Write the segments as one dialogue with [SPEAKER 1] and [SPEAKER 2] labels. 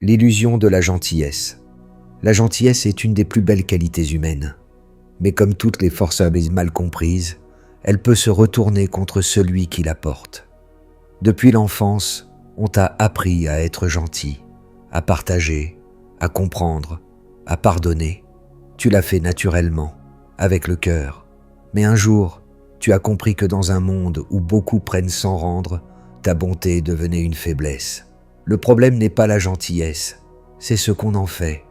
[SPEAKER 1] L'illusion de la gentillesse. La gentillesse est une des plus belles qualités humaines. Mais comme toutes les forces mal comprises, elle peut se retourner contre celui qui la porte. Depuis l'enfance, on t'a appris à être gentil, à partager, à comprendre, à pardonner. Tu l'as fait naturellement, avec le cœur. Mais un jour, tu as compris que dans un monde où beaucoup prennent sans rendre, ta bonté devenait une faiblesse. Le problème n'est pas la gentillesse, c'est ce qu'on en fait.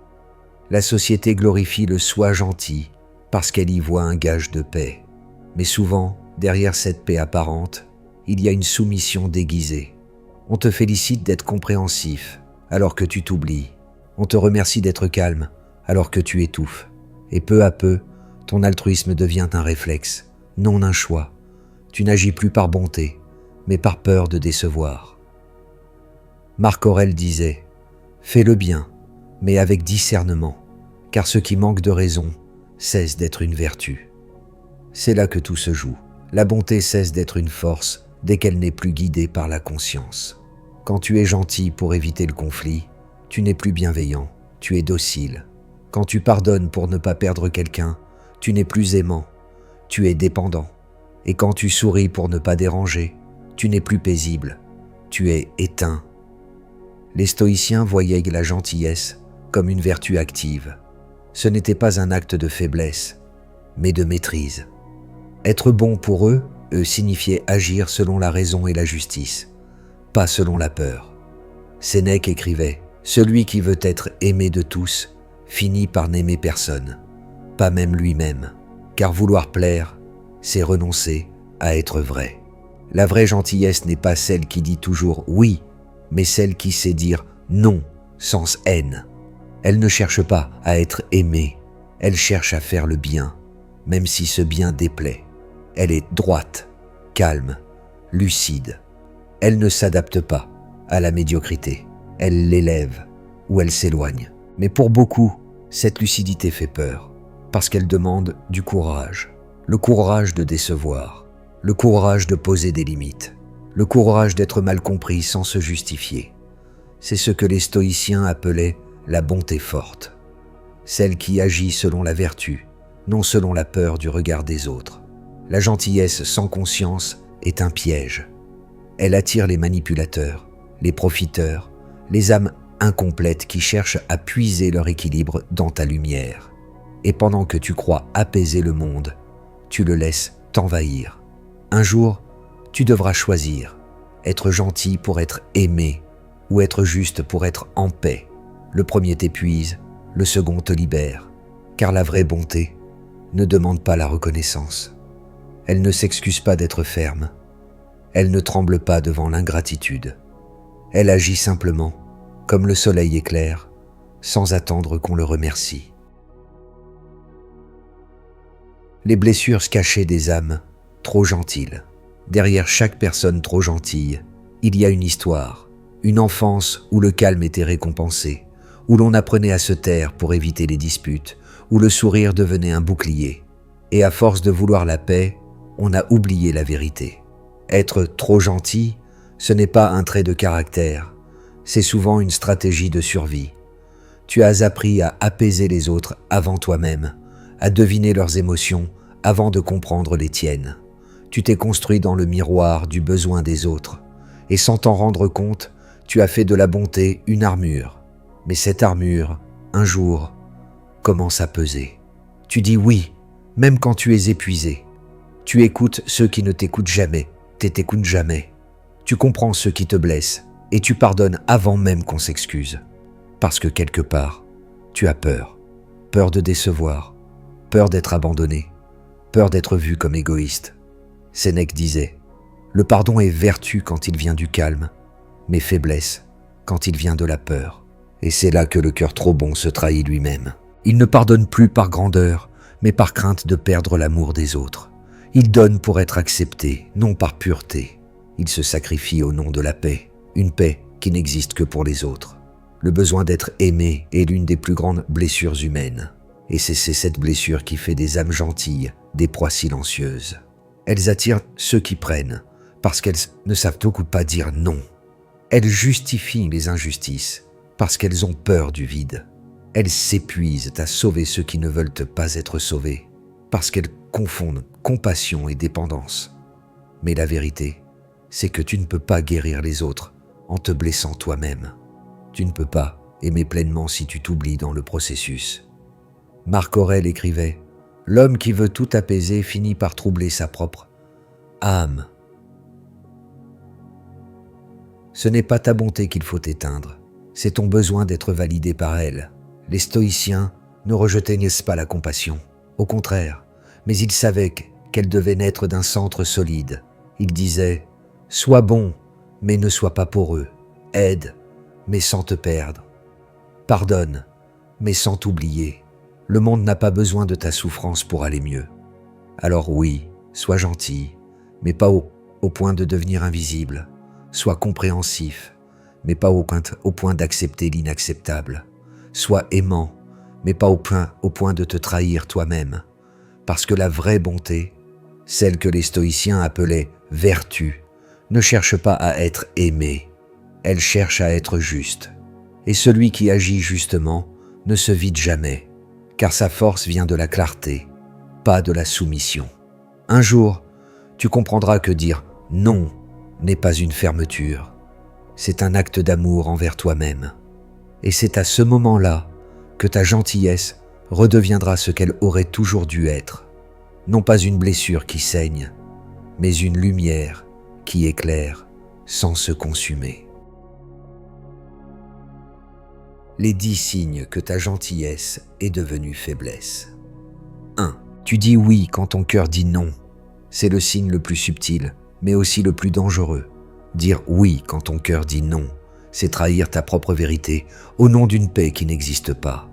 [SPEAKER 1] La société glorifie le soi gentil parce qu'elle y voit un gage de paix. Mais souvent, derrière cette paix apparente, il y a une soumission déguisée. On te félicite d'être compréhensif alors que tu t'oublies. On te remercie d'être calme alors que tu étouffes. Et peu à peu, ton altruisme devient un réflexe, non un choix. Tu n'agis plus par bonté, mais par peur de décevoir. Marc Aurèle disait « Fais le bien, mais avec discernement, car ce qui manque de raison cesse d'être une vertu. » C'est là que tout se joue. La bonté cesse d'être une force dès qu'elle n'est plus guidée par la conscience. Quand tu es gentil pour éviter le conflit, tu n'es plus bienveillant, tu es docile. Quand tu pardonnes pour ne pas perdre quelqu'un, tu n'es plus aimant, tu es dépendant. Et quand tu souris pour ne pas déranger, tu n'es plus paisible, tu es éteint. Les stoïciens voyaient la gentillesse comme une vertu active. Ce n'était pas un acte de faiblesse, mais de maîtrise. Être bon pour eux signifiait agir selon la raison et la justice, pas selon la peur. Sénèque écrivait « Celui qui veut être aimé de tous finit par n'aimer personne, pas même lui-même, car vouloir plaire, c'est renoncer à être vrai. » La vraie gentillesse n'est pas celle qui dit toujours « oui », mais celle qui sait dire « non » sans haine. Elle ne cherche pas à être aimée, elle cherche à faire le bien, même si ce bien déplaît. Elle est droite, calme, lucide. Elle ne s'adapte pas à la médiocrité, elle l'élève ou elle s'éloigne. Mais pour beaucoup, cette lucidité fait peur, parce qu'elle demande du courage. Le courage de décevoir, le courage de poser des limites, le courage d'être mal compris sans se justifier. C'est ce que les stoïciens appelaient la bonté forte, celle qui agit selon la vertu, non selon la peur du regard des autres. La gentillesse sans conscience est un piège. Elle attire les manipulateurs, les profiteurs, les âmes incomplètes qui cherchent à puiser leur équilibre dans ta lumière. Et pendant que tu crois apaiser le monde, tu le laisses t'envahir. Un jour, tu devras choisir, être gentil pour être aimé ou être juste pour être en paix. Le premier t'épuise, le second te libère, car la vraie bonté ne demande pas la reconnaissance. Elle ne s'excuse pas d'être ferme. Elle ne tremble pas devant l'ingratitude. Elle agit simplement, comme le soleil éclaire, sans attendre qu'on le remercie. Les blessures cachées des âmes trop gentilles. Derrière chaque personne trop gentille, il y a une histoire, une enfance où le calme était récompensé, où l'on apprenait à se taire pour éviter les disputes, où le sourire devenait un bouclier. Et à force de vouloir la paix, on a oublié la vérité. Être trop gentil, ce n'est pas un trait de caractère, c'est souvent une stratégie de survie. Tu as appris à apaiser les autres avant toi-même, à deviner leurs émotions avant de comprendre les tiennes. Tu t'es construit dans le miroir du besoin des autres, et sans t'en rendre compte, tu as fait de la bonté une armure. Mais cette armure, un jour, commence à peser. Tu dis oui, même quand tu es épuisé. Tu écoutes ceux qui ne t'écoutent jamais, t'écoutent jamais. Tu comprends ceux qui te blessent, et tu pardonnes avant même qu'on s'excuse. Parce que quelque part, tu as peur. Peur de décevoir, peur d'être abandonné, peur d'être vu comme égoïste. Sénèque disait « Le pardon est vertu quand il vient du calme, mais faiblesse quand il vient de la peur. » Et c'est là que le cœur trop bon se trahit lui-même. Il ne pardonne plus par grandeur, mais par crainte de perdre l'amour des autres. Il donne pour être accepté, non par pureté. Il se sacrifie au nom de la paix, une paix qui n'existe que pour les autres. Le besoin d'être aimé est l'une des plus grandes blessures humaines. Et c'est cette blessure qui fait des âmes gentilles des proies silencieuses. Elles attirent ceux qui prennent, parce qu'elles ne savent beaucoup pas dire non. Elles justifient les injustices, parce qu'elles ont peur du vide. Elles s'épuisent à sauver ceux qui ne veulent pas être sauvés, parce qu'elles confondent compassion et dépendance. Mais la vérité, c'est que tu ne peux pas guérir les autres en te blessant toi-même. Tu ne peux pas aimer pleinement si tu t'oublies dans le processus. Marc Aurèle écrivait « L'homme qui veut tout apaiser finit par troubler sa propre âme. » Ce n'est pas ta bonté qu'il faut éteindre, c'est ton besoin d'être validé par elle. Les stoïciens ne rejetaient pas la compassion, au contraire, mais ils savaient qu'elle devait naître d'un centre solide. Ils disaient « Sois bon, mais ne sois pas poreux. Aide, mais sans te perdre. Pardonne, mais sans t'oublier. Le monde n'a pas besoin de ta souffrance pour aller mieux. Alors oui, sois gentil, mais pas au point de devenir invisible. Sois compréhensif, mais pas au point d'accepter l'inacceptable. Sois aimant, mais pas au point de te trahir toi-même. Parce que la vraie bonté, celle que les stoïciens appelaient vertu, ne cherche pas à être aimé, elle cherche à être juste. Et celui qui agit justement ne se vide jamais, car sa force vient de la clarté, pas de la soumission. Un jour, tu comprendras que dire non n'est pas une fermeture, c'est un acte d'amour envers toi-même. Et c'est à ce moment-là que ta gentillesse redeviendra ce qu'elle aurait toujours dû être. Non pas une blessure qui saigne, mais une lumière qui éclaire sans se consumer. Les 10 signes que ta gentillesse est devenue faiblesse. 1. Tu dis oui quand ton cœur dit non. C'est le signe le plus subtil, mais aussi le plus dangereux. Dire oui quand ton cœur dit non, c'est trahir ta propre vérité au nom d'une paix qui n'existe pas.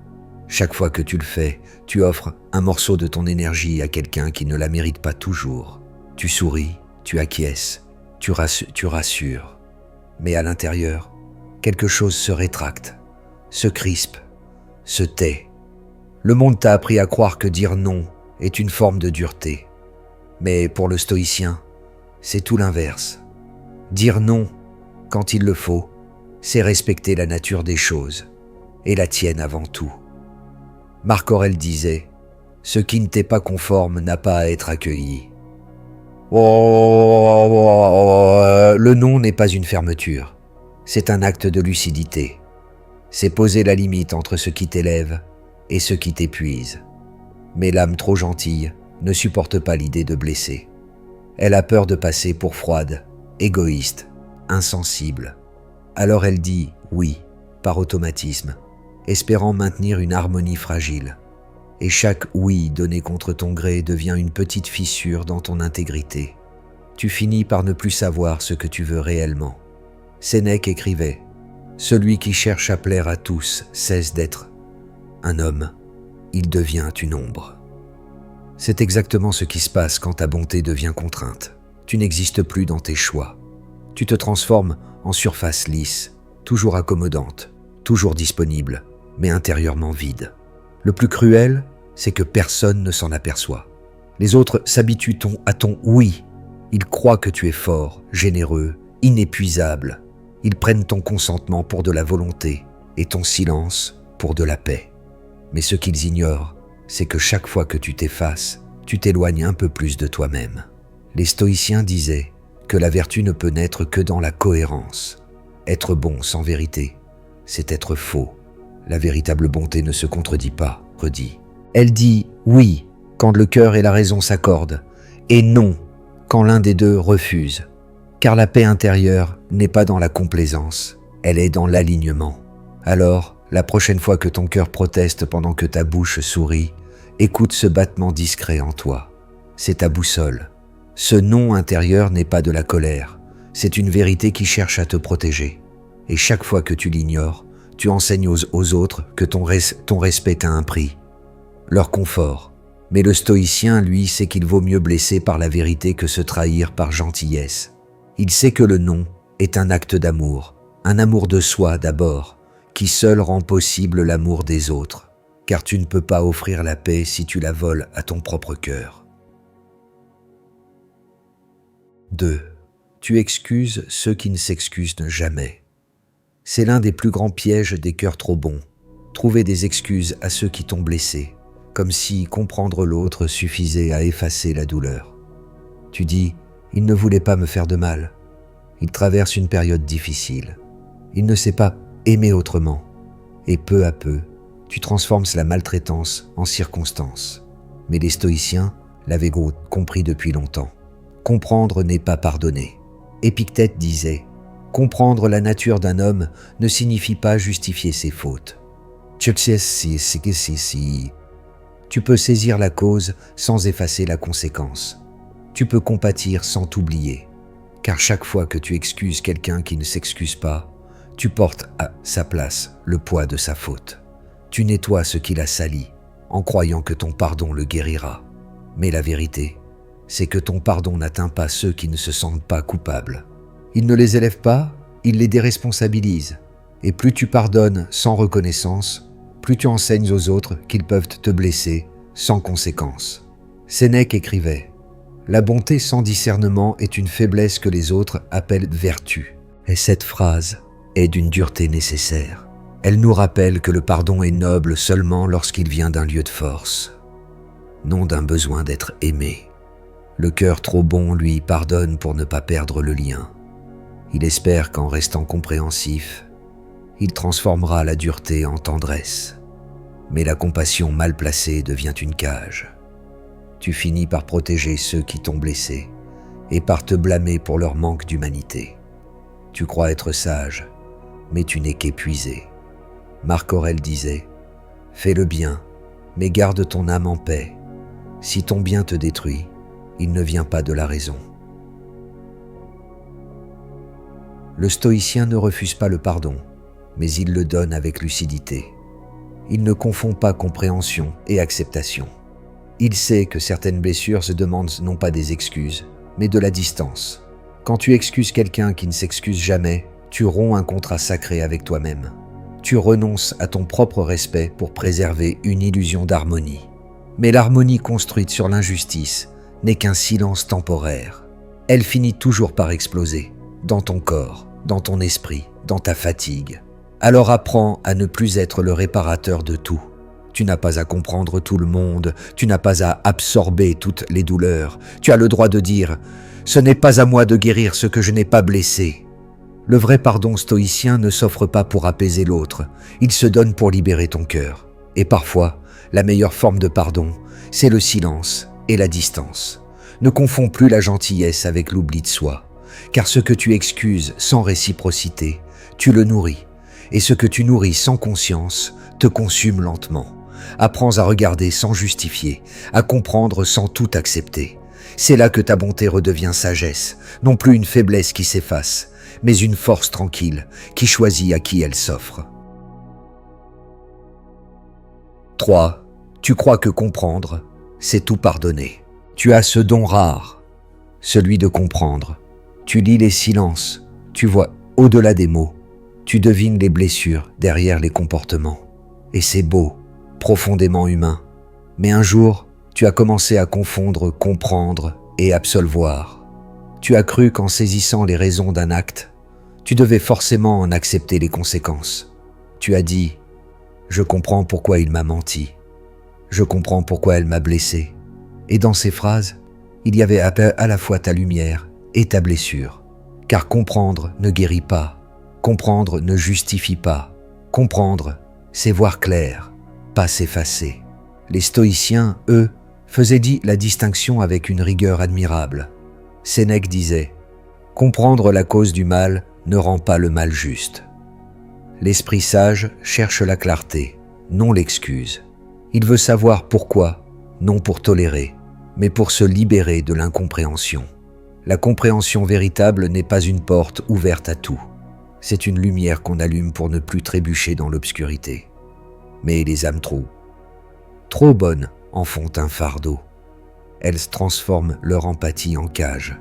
[SPEAKER 1] Chaque fois que tu le fais, tu offres un morceau de ton énergie à quelqu'un qui ne la mérite pas toujours. Tu souris, tu acquiesces, tu rassures. Mais à l'intérieur, quelque chose se rétracte, se crispe, se tait. Le monde t'a appris à croire que dire non est une forme de dureté. Mais pour le stoïcien, c'est tout l'inverse. Dire non, quand il le faut, c'est respecter la nature des choses, et la tienne avant tout. Marc Aurèle disait « Ce qui ne t'est pas conforme n'a pas à être accueilli. » Le non n'est pas une fermeture, c'est un acte de lucidité. C'est poser la limite entre ce qui t'élève et ce qui t'épuise. Mais l'âme trop gentille ne supporte pas l'idée de blesser. Elle a peur de passer pour froide, égoïste, insensible. Alors elle dit oui, par automatisme, espérant maintenir une harmonie fragile. Et chaque oui donné contre ton gré devient une petite fissure dans ton intégrité. Tu finis par ne plus savoir ce que tu veux réellement. Sénèque écrivait « Celui qui cherche à plaire à tous cesse d'être un homme, il devient une ombre. » C'est exactement ce qui se passe quand ta bonté devient contrainte. Tu n'existes plus dans tes choix. Tu te transformes en surface lisse, toujours accommodante, toujours disponible, mais intérieurement vide. Le plus cruel, c'est que personne ne s'en aperçoit. Les autres s'habituent à ton oui. Ils croient que tu es fort, généreux, inépuisable. Ils prennent ton consentement pour de la volonté et ton silence pour de la paix. Mais ce qu'ils ignorent, c'est que chaque fois que tu t'effaces, tu t'éloignes un peu plus de toi-même. Les stoïciens disaient que la vertu ne peut naître que dans la cohérence. Être bon sans vérité, c'est être faux. La véritable bonté ne se contredit pas, redit. Elle dit oui quand le cœur et la raison s'accordent, et non quand l'un des deux refuse. Car la paix intérieure n'est pas dans la complaisance, elle est dans l'alignement. Alors, la prochaine fois que ton cœur proteste pendant que ta bouche sourit, écoute ce battement discret en toi. C'est ta boussole. Ce non intérieur n'est pas de la colère, c'est une vérité qui cherche à te protéger. Et chaque fois que tu l'ignores, tu enseignes aux autres que ton respect a un prix, leur confort. Mais le stoïcien, lui, sait qu'il vaut mieux blesser par la vérité que se trahir par gentillesse. Il sait que le non est un acte d'amour, un amour de soi d'abord, qui seul rend possible l'amour des autres, car tu ne peux pas offrir la paix si tu la voles à ton propre cœur. 2. Tu excuses ceux qui ne s'excusent jamais. C'est l'un des plus grands pièges des cœurs trop bons. Trouver des excuses à ceux qui t'ont blessé, comme si comprendre l'autre suffisait à effacer la douleur. Tu dis « il ne voulait pas me faire de mal ». Il traverse une période difficile. Il ne sait pas aimer autrement. Et peu à peu, tu transformes la maltraitance en circonstance. Mais les stoïciens l'avaient compris depuis longtemps. Comprendre n'est pas pardonner. Épictète disait « comprendre la nature d'un homme ne signifie pas justifier ses fautes ». Tu peux saisir la cause sans effacer la conséquence. Tu peux compatir sans t'oublier. Car chaque fois que tu excuses quelqu'un qui ne s'excuse pas, tu portes à sa place le poids de sa faute. Tu nettoies ce qui l'a sali, en croyant que ton pardon le guérira. Mais la vérité, c'est que ton pardon n'atteint pas ceux qui ne se sentent pas coupables. Il ne les élève pas, il les déresponsabilise. Et plus tu pardonnes sans reconnaissance, plus tu enseignes aux autres qu'ils peuvent te blesser sans conséquence. Sénèque écrivait « La bonté sans discernement est une faiblesse que les autres appellent vertu. » Et cette phrase est d'une dureté nécessaire. Elle nous rappelle que le pardon est noble seulement lorsqu'il vient d'un lieu de force, non d'un besoin d'être aimé. Le cœur trop bon, lui, pardonne pour ne pas perdre le lien. Il espère qu'en restant compréhensif, il transformera la dureté en tendresse. Mais la compassion mal placée devient une cage. Tu finis par protéger ceux qui t'ont blessé et par te blâmer pour leur manque d'humanité. Tu crois être sage, mais tu n'es qu'épuisé. Marc Aurèle disait « Fais le bien, mais garde ton âme en paix. Si ton bien te détruit, il ne vient pas de la raison. » Le stoïcien ne refuse pas le pardon, mais il le donne avec lucidité. Il ne confond pas compréhension et acceptation. Il sait que certaines blessures se demandent non pas des excuses, mais de la distance. Quand tu excuses quelqu'un qui ne s'excuse jamais, tu romps un contrat sacré avec toi-même. Tu renonces à ton propre respect pour préserver une illusion d'harmonie. Mais l'harmonie construite sur l'injustice n'est qu'un silence temporaire. Elle finit toujours par exploser, dans ton corps, dans ton esprit, dans ta fatigue. Alors apprends à ne plus être le réparateur de tout. Tu n'as pas à comprendre tout le monde, tu n'as pas à absorber toutes les douleurs. Tu as le droit de dire « Ce n'est pas à moi de guérir ce que je n'ai pas blessé ». Le vrai pardon stoïcien ne s'offre pas pour apaiser l'autre, il se donne pour libérer ton cœur. Et parfois, la meilleure forme de pardon, c'est le silence et la distance. Ne confonds plus la gentillesse avec l'oubli de soi, car ce que tu excuses sans réciprocité, tu le nourris, et ce que tu nourris sans conscience te consume lentement. Apprends à regarder sans justifier, à comprendre sans tout accepter. C'est là que ta bonté redevient sagesse, non plus une faiblesse qui s'efface, mais une force tranquille qui choisit à qui elle s'offre. 3. Tu crois que comprendre, c'est tout pardonner. Tu as ce don rare, celui de comprendre. Tu lis les silences, tu vois au-delà des mots, tu devines les blessures derrière les comportements. Et c'est beau, profondément humain. Mais un jour, tu as commencé à confondre comprendre et absolvoir. Tu as cru qu'en saisissant les raisons d'un acte, tu devais forcément en accepter les conséquences. Tu as dit « Je comprends pourquoi il m'a menti. Je comprends pourquoi elle m'a blessé. » Et dans ces phrases, il y avait à la fois ta lumière et ta blessure. Car comprendre ne guérit pas. Comprendre ne justifie pas. Comprendre, c'est voir clair, pas s'effacer. Les stoïciens, eux, faisaient la distinction avec une rigueur admirable. Sénèque disait « Comprendre la cause du mal ne rend pas le mal juste. » L'esprit sage cherche la clarté, non l'excuse. Il veut savoir pourquoi, non pour tolérer, mais pour se libérer de l'incompréhension. La compréhension véritable n'est pas une porte ouverte à tout. C'est une lumière qu'on allume pour ne plus trébucher dans l'obscurité. Mais les âmes trop bonnes en font un fardeau. Elles transforment leur empathie en cage.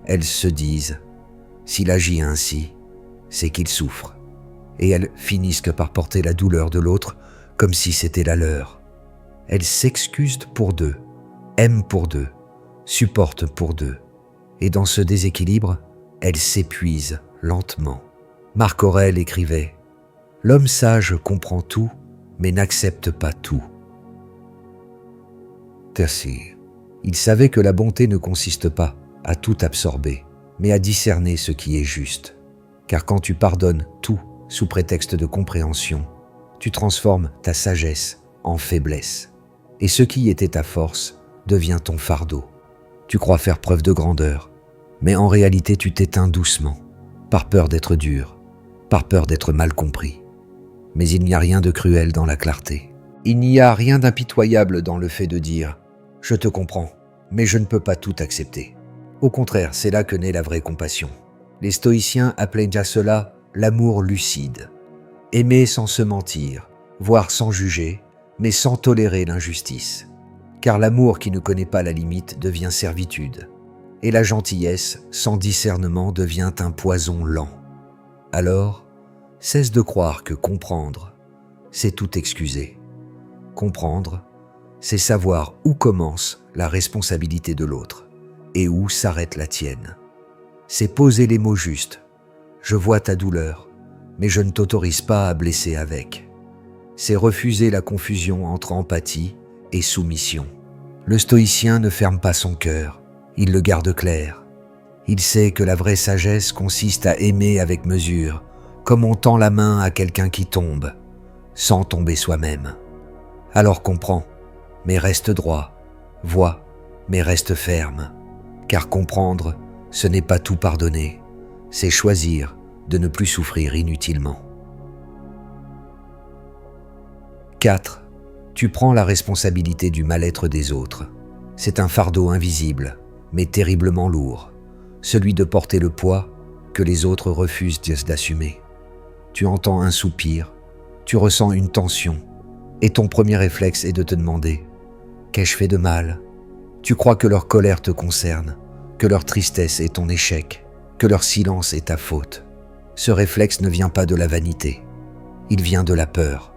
[SPEAKER 1] Elles se disent « S'il agit ainsi, c'est qu'il souffre ». Et elles finissent par porter la douleur de l'autre comme si c'était la leur. Elles s'excusent pour deux, aiment pour deux, supportent pour deux. Et dans ce déséquilibre, elles s'épuisent lentement. Marc Aurèle écrivait « L'homme sage comprend tout, mais n'accepte pas tout. » Tertiaire. Il savait que la bonté ne consiste pas à tout absorber, mais à discerner ce qui est juste. Car quand tu pardonnes tout sous prétexte de compréhension, tu transformes ta sagesse en faiblesse. Et ce qui était ta force devient ton fardeau. Tu crois faire preuve de grandeur, mais en réalité tu t'éteins doucement, par peur d'être dur, par peur d'être mal compris. Mais il n'y a rien de cruel dans la clarté. Il n'y a rien d'impitoyable dans le fait de dire « Je te comprends, mais je ne peux pas tout accepter ». Au contraire, c'est là que naît la vraie compassion. Les stoïciens appelaient déjà cela l'amour lucide. Aimer sans se mentir, voire sans juger, mais sans tolérer l'injustice. Car l'amour qui ne connaît pas la limite devient servitude, et la gentillesse sans discernement devient un poison lent. Alors, cesse de croire que comprendre, c'est tout excuser. Comprendre, c'est savoir où commence la responsabilité de l'autre et où s'arrête la tienne. C'est poser les mots justes. Je vois ta douleur, mais je ne t'autorise pas à blesser avec. C'est refuser la confusion entre empathie et soumission. Le stoïcien ne ferme pas son cœur, il le garde clair. Il sait que la vraie sagesse consiste à aimer avec mesure, comme on tend la main à quelqu'un qui tombe, sans tomber soi-même. Alors comprends, mais reste droit, vois, mais reste ferme, car comprendre, ce n'est pas tout pardonner, c'est choisir de ne plus souffrir inutilement. 4. Tu prends la responsabilité du mal-être des autres. C'est un fardeau invisible, mais terriblement lourd, celui de porter le poids que les autres refusent d'assumer. Tu entends un soupir, tu ressens une tension, et ton premier réflexe est de te demander « Qu'ai-je fait de mal ?» Tu crois que leur colère te concerne, que leur tristesse est ton échec, que leur silence est ta faute. Ce réflexe ne vient pas de la vanité, il vient de la peur.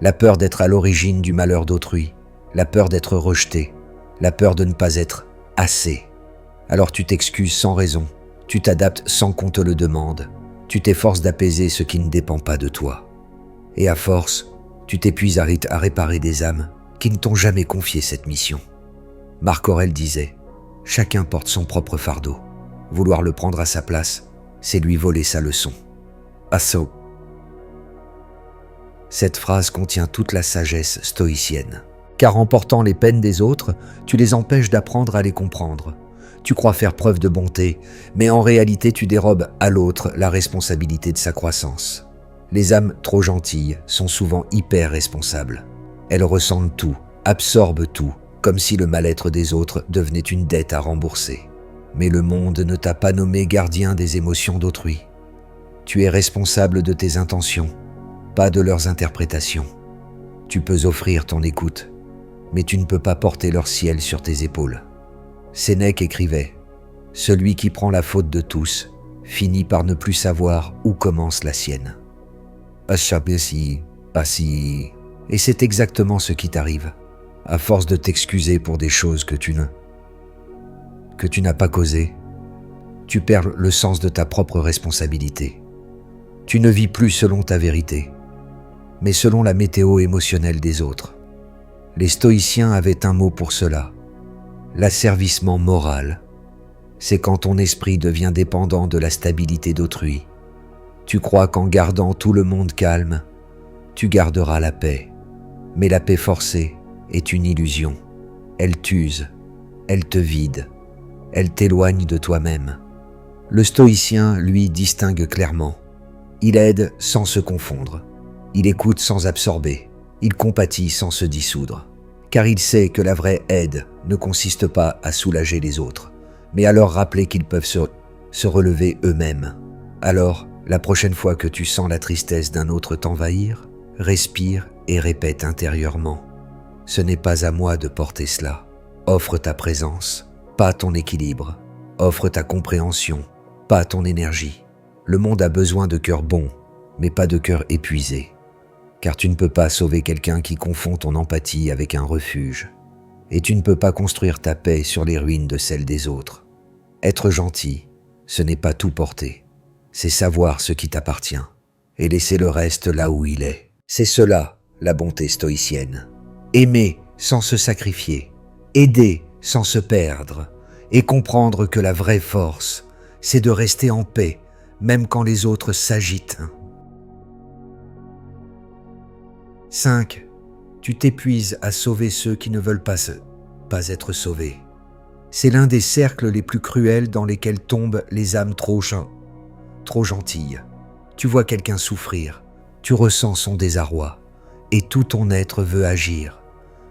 [SPEAKER 1] La peur d'être à l'origine du malheur d'autrui, la peur d'être rejeté, la peur de ne pas être assez. Alors tu t'excuses sans raison, tu t'adaptes sans qu'on te le demande, tu t'efforces d'apaiser ce qui ne dépend pas de toi. Et à force, tu t'épuises à réparer des âmes qui ne t'ont jamais confié cette mission. Marc Aurèle disait « Chacun porte son propre fardeau. Vouloir le prendre à sa place, c'est lui voler sa leçon. » Asso. Cette phrase contient toute la sagesse stoïcienne. Car en portant les peines des autres, tu les empêches d'apprendre à les comprendre. Tu crois faire preuve de bonté, mais en réalité tu dérobes à l'autre la responsabilité de sa croissance. Les âmes trop gentilles sont souvent hyper responsables. Elles ressentent tout, absorbent tout, comme si le mal-être des autres devenait une dette à rembourser. Mais le monde ne t'a pas nommé gardien des émotions d'autrui. Tu es responsable de tes intentions, pas de leurs interprétations. Tu peux offrir ton écoute, mais tu ne peux pas porter leur ciel sur tes épaules. Sénèque écrivait « Celui qui prend la faute de tous finit par ne plus savoir où commence la sienne. » Et c'est exactement ce qui t'arrive, à force de t'excuser pour des choses que tu n'as pas causées. Tu perds le sens de ta propre responsabilité. Tu ne vis plus selon ta vérité, mais selon la météo émotionnelle des autres. Les stoïciens avaient un mot pour cela, l'asservissement moral. C'est quand ton esprit devient dépendant de la stabilité d'autrui. Tu crois qu'en gardant tout le monde calme, tu garderas la paix. Mais la paix forcée est une illusion. Elle t'use, elle te vide, elle t'éloigne de toi-même. Le stoïcien, lui, distingue clairement. Il aide sans se confondre. Il écoute sans absorber. Il compatit sans se dissoudre. Car il sait que la vraie aide ne consiste pas à soulager les autres, mais à leur rappeler qu'ils peuvent se relever eux-mêmes. Alors, la prochaine fois que tu sens la tristesse d'un autre t'envahir, respire et répète intérieurement « Ce n'est pas à moi de porter cela. Offre ta présence, pas ton équilibre. Offre ta compréhension, pas ton énergie. Le monde a besoin de cœurs bons, mais pas de cœurs épuisés. Car tu ne peux pas sauver quelqu'un qui confond ton empathie avec un refuge. Et tu ne peux pas construire ta paix sur les ruines de celle des autres. Être gentil, ce n'est pas tout porter. c'est savoir ce qui t'appartient et laisser le reste là où il est. C'est cela, la bonté stoïcienne. Aimer sans se sacrifier, aider sans se perdre, et comprendre que la vraie force, c'est de rester en paix, même quand les autres s'agitent. 5. Tu t'épuises à sauver ceux qui ne veulent pas être sauvés. C'est l'un des cercles les plus cruels dans lesquels tombent les âmes trop gentilles. Tu vois quelqu'un souffrir, tu ressens son désarroi, et tout ton être veut agir.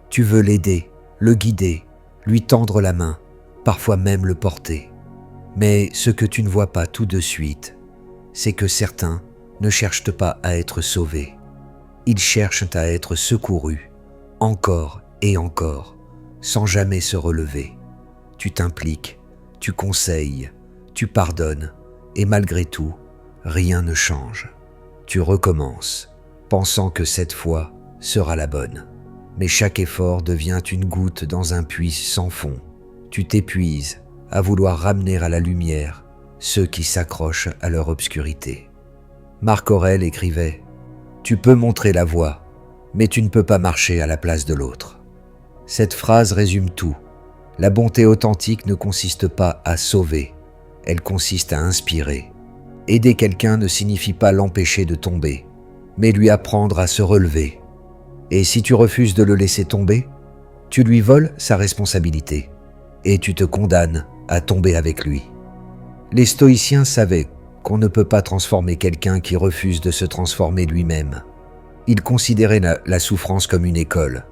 [SPEAKER 1] Tu veux l'aider, le guider, lui tendre la main, parfois même le porter. Mais ce que tu ne vois pas tout de suite, c'est que certains ne cherchent pas à être sauvés. Ils cherchent à être secourus, encore et encore, sans jamais se relever. Tu t'impliques, tu conseilles, tu pardonnes, et malgré tout, rien ne change. Tu recommences, pensant que cette fois sera la bonne. Mais chaque effort devient une goutte dans un puits sans fond. Tu t'épuises à vouloir ramener à la lumière ceux qui s'accrochent à leur obscurité. Marc Aurèle écrivait « Tu peux montrer la voie, mais tu ne peux pas marcher à la place de l'autre. » Cette phrase résume tout. La bonté authentique ne consiste pas à sauver, elle consiste à inspirer. Aider quelqu'un ne signifie pas l'empêcher de tomber, mais lui apprendre à se relever. Et si tu refuses de le laisser tomber, tu lui voles sa responsabilité et tu te condamnes à tomber avec lui. Les stoïciens savaient qu'on ne peut pas transformer quelqu'un qui refuse de se transformer lui-même. Ils considéraient la souffrance comme une école.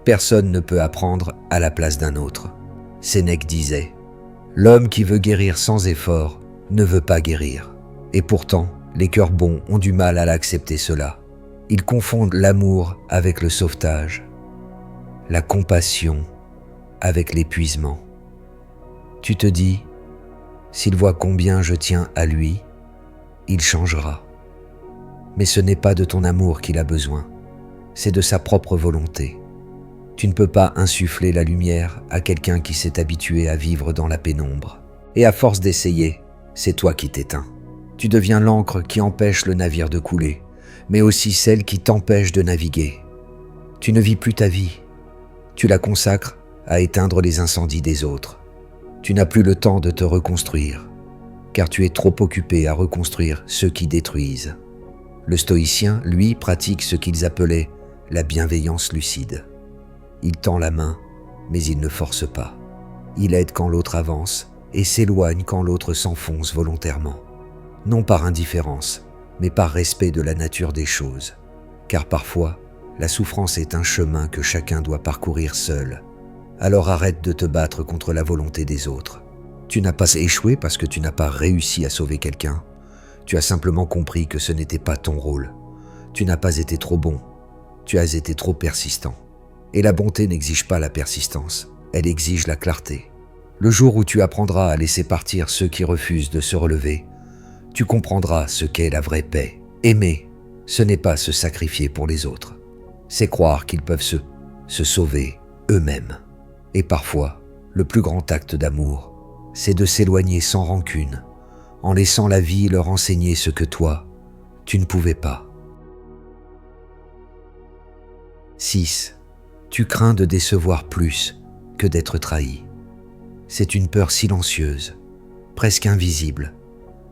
[SPEAKER 1] Personne ne peut apprendre à la place d'un autre. Sénèque disait « L'homme qui veut guérir sans effort ne veut pas guérir. » Et pourtant, les cœurs bons ont du mal à l'accepter cela. Ils confondent l'amour avec le sauvetage, la compassion avec l'épuisement. Tu te dis, s'il voit combien je tiens à lui, il changera. Mais ce n'est pas de ton amour qu'il a besoin, c'est de sa propre volonté. Tu ne peux pas insuffler la lumière à quelqu'un qui s'est habitué à vivre dans la pénombre. Et à force d'essayer, c'est toi qui t'éteins. Tu deviens l'encre qui empêche le navire de couler, mais aussi celle qui t'empêche de naviguer. Tu ne vis plus ta vie. Tu la consacres à éteindre les incendies des autres. Tu n'as plus le temps de te reconstruire, car tu es trop occupé à reconstruire ceux qui détruisent. Le stoïcien, lui, pratique ce qu'ils appelaient la bienveillance lucide. Il tend la main, mais il ne force pas. Il aide quand l'autre avance et s'éloigne quand l'autre s'enfonce volontairement. Non par indifférence, mais par respect de la nature des choses. Car parfois, la souffrance est un chemin que chacun doit parcourir seul. Alors arrête de te battre contre la volonté des autres. Tu n'as pas échoué parce que tu n'as pas réussi à sauver quelqu'un. Tu as simplement compris que ce n'était pas ton rôle. Tu n'as pas été trop bon. Tu as été trop persistant. Et la bonté n'exige pas la persistance, elle exige la clarté. Le jour où tu apprendras à laisser partir ceux qui refusent de se relever, tu comprendras ce qu'est la vraie paix. Aimer, ce n'est pas se sacrifier pour les autres. C'est croire qu'ils peuvent se sauver eux-mêmes. Et parfois, le plus grand acte d'amour, c'est de s'éloigner sans rancune, en laissant la vie leur enseigner ce que toi, tu ne pouvais pas. 6. Tu crains de décevoir plus que d'être trahi. C'est une peur silencieuse, presque invisible,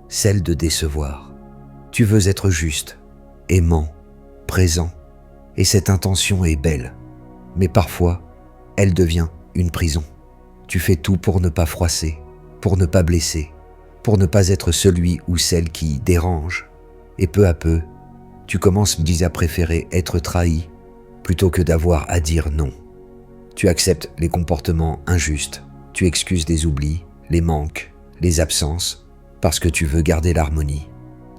[SPEAKER 1] celle de décevoir. Tu veux être juste, aimant, présent, et cette intention est belle, mais parfois, elle devient une prison. Tu fais tout pour ne pas froisser, pour ne pas blesser, pour ne pas être celui ou celle qui dérange. Et peu à peu, tu commences à préférer être trahi plutôt que d'avoir à dire non. Tu acceptes les comportements injustes, tu excuses les oublis, les manques, les absences, parce que tu veux garder l'harmonie.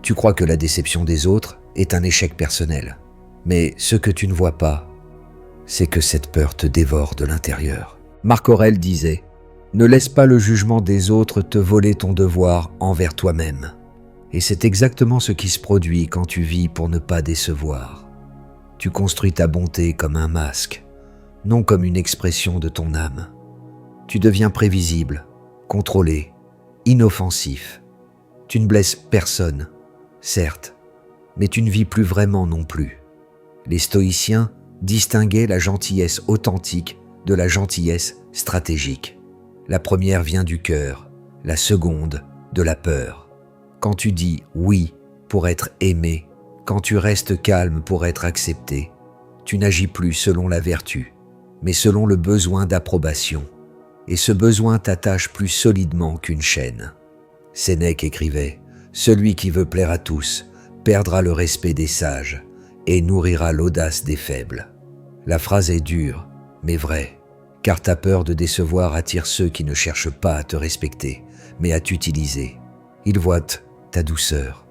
[SPEAKER 1] Tu crois que la déception des autres est un échec personnel. Mais ce que tu ne vois pas, c'est que cette peur te dévore de l'intérieur. Marc Aurèle disait « Ne laisse pas le jugement des autres te voler ton devoir envers toi-même. » Et c'est exactement ce qui se produit quand tu vis pour ne pas décevoir. Tu construis ta bonté comme un masque, non comme une expression de ton âme. Tu deviens prévisible, contrôlé, inoffensif. Tu ne blesses personne, certes, mais tu ne vis plus vraiment non plus. Les stoïciens distinguaient la gentillesse authentique de la gentillesse stratégique. La première vient du cœur, la seconde de la peur. Quand tu dis oui pour être aimé, quand tu restes calme pour être accepté, tu n'agis plus selon la vertu, mais selon le besoin d'approbation. Et ce besoin t'attache plus solidement qu'une chaîne. Sénèque écrivait « Celui qui veut plaire à tous perdra le respect des sages et nourrira l'audace des faibles. » La phrase est dure, mais vraie, car ta peur de décevoir attire ceux qui ne cherchent pas à te respecter, mais à t'utiliser. Ils voient ta douceur.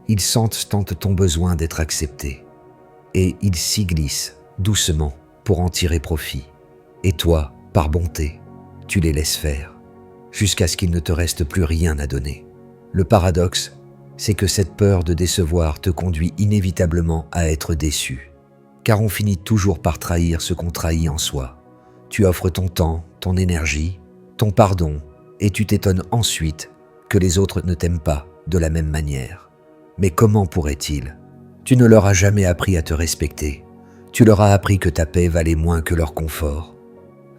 [SPEAKER 1] Ils sentent ton besoin d'être accepté. Et ils s'y glissent doucement pour en tirer profit. Et toi, par bonté, tu les laisses faire, jusqu'à ce qu'il ne te reste plus rien à donner. Le paradoxe, c'est que cette peur de décevoir te conduit inévitablement à être déçu, car on finit toujours par trahir ce qu'on trahit en soi. Tu offres ton temps, ton énergie, ton pardon, et tu t'étonnes ensuite que les autres ne t'aiment pas de la même manière. Mais comment pourraient-ils ? Tu ne leur as jamais appris à te respecter. Tu leur as appris que ta paix valait moins que leur confort.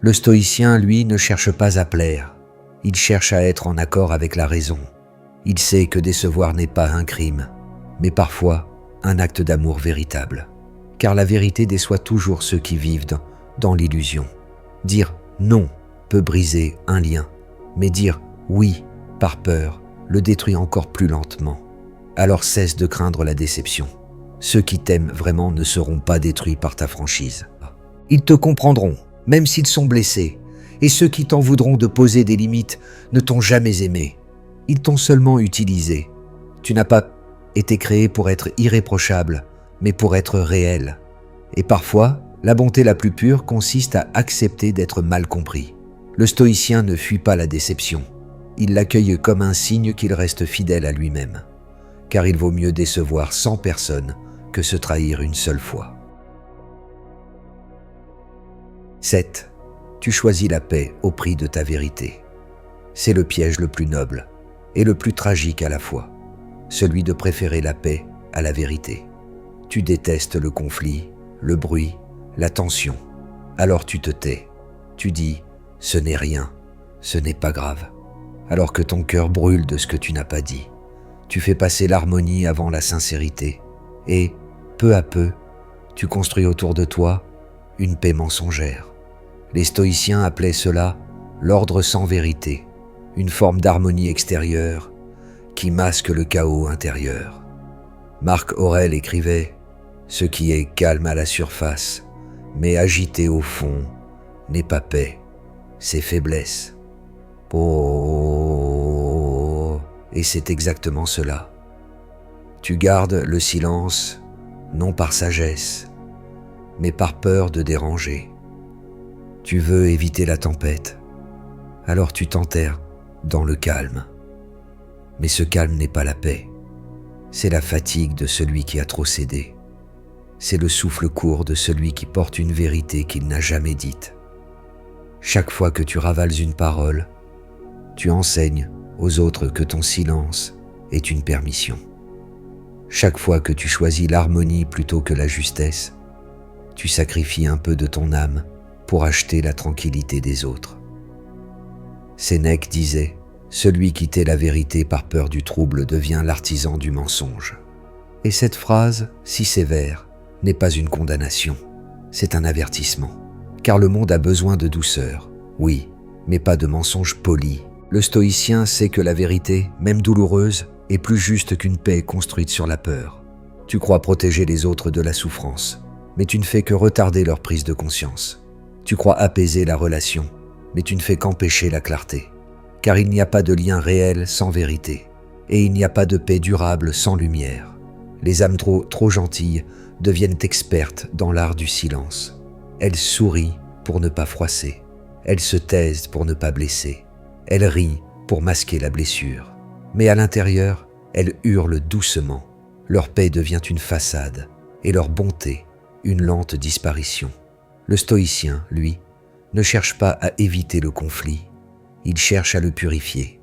[SPEAKER 1] Le stoïcien, lui, ne cherche pas à plaire. Il cherche à être en accord avec la raison. Il sait que décevoir n'est pas un crime, mais parfois un acte d'amour véritable. Car la vérité déçoit toujours ceux qui vivent dans l'illusion. Dire non peut briser un lien, mais dire oui par peur le détruit encore plus lentement. Alors cesse de craindre la déception. Ceux qui t'aiment vraiment ne seront pas détruits par ta franchise. Ils te comprendront, même s'ils sont blessés, et ceux qui t'en voudront de poser des limites ne t'ont jamais aimé. Ils t'ont seulement utilisé. Tu n'as pas été créé pour être irréprochable, mais pour être réel. Et parfois, la bonté la plus pure consiste à accepter d'être mal compris. Le stoïcien ne fuit pas la déception. Il l'accueille comme un signe qu'il reste fidèle à lui-même. Car il vaut mieux décevoir 100 personnes que se trahir une seule fois. 7. Tu choisis la paix au prix de ta vérité. C'est le piège le plus noble et le plus tragique à la fois, celui de préférer la paix à la vérité. Tu détestes le conflit, le bruit, la tension. Alors tu te tais. Tu dis « ce n'est rien, ce n'est pas grave », alors que ton cœur brûle de ce que tu n'as pas dit. Tu fais passer l'harmonie avant la sincérité et, peu à peu, tu construis autour de toi une paix mensongère. Les stoïciens appelaient cela l'ordre sans vérité, une forme d'harmonie extérieure qui masque le chaos intérieur. Marc Aurèle écrivait « Ce qui est calme à la surface, mais agité au fond, n'est pas paix, c'est faiblesse. » Oh, et c'est exactement cela. Tu gardes le silence, non par sagesse, mais par peur de déranger. Tu veux éviter la tempête, alors tu t'enterres dans le calme. Mais ce calme n'est pas la paix, c'est la fatigue de celui qui a trop cédé. C'est le souffle court de celui qui porte une vérité qu'il n'a jamais dite. Chaque fois que tu ravales une parole, tu enseignes aux autres que ton silence est une permission. Chaque fois que tu choisis l'harmonie plutôt que la justesse, tu sacrifies un peu de ton âme pour acheter la tranquillité des autres. Sénèque disait « Celui qui tait la vérité par peur du trouble devient l'artisan du mensonge ». Et cette phrase, si sévère, n'est pas une condamnation, c'est un avertissement. Car le monde a besoin de douceur, oui, mais pas de mensonges polis. Le stoïcien sait que la vérité, même douloureuse, est plus juste qu'une paix construite sur la peur. Tu crois protéger les autres de la souffrance, mais tu ne fais que retarder leur prise de conscience. Tu crois apaiser la relation, mais tu ne fais qu'empêcher la clarté. Car il n'y a pas de lien réel sans vérité, et il n'y a pas de paix durable sans lumière. Les âmes trop gentilles deviennent expertes dans l'art du silence. Elles sourient pour ne pas froisser. Elles se taisent pour ne pas blesser. Elles rient pour masquer la blessure. Mais à l'intérieur, elles hurlent doucement. Leur paix devient une façade et leur bonté une lente disparition. Le stoïcien, lui, ne cherche pas à éviter le conflit. Il cherche à le purifier.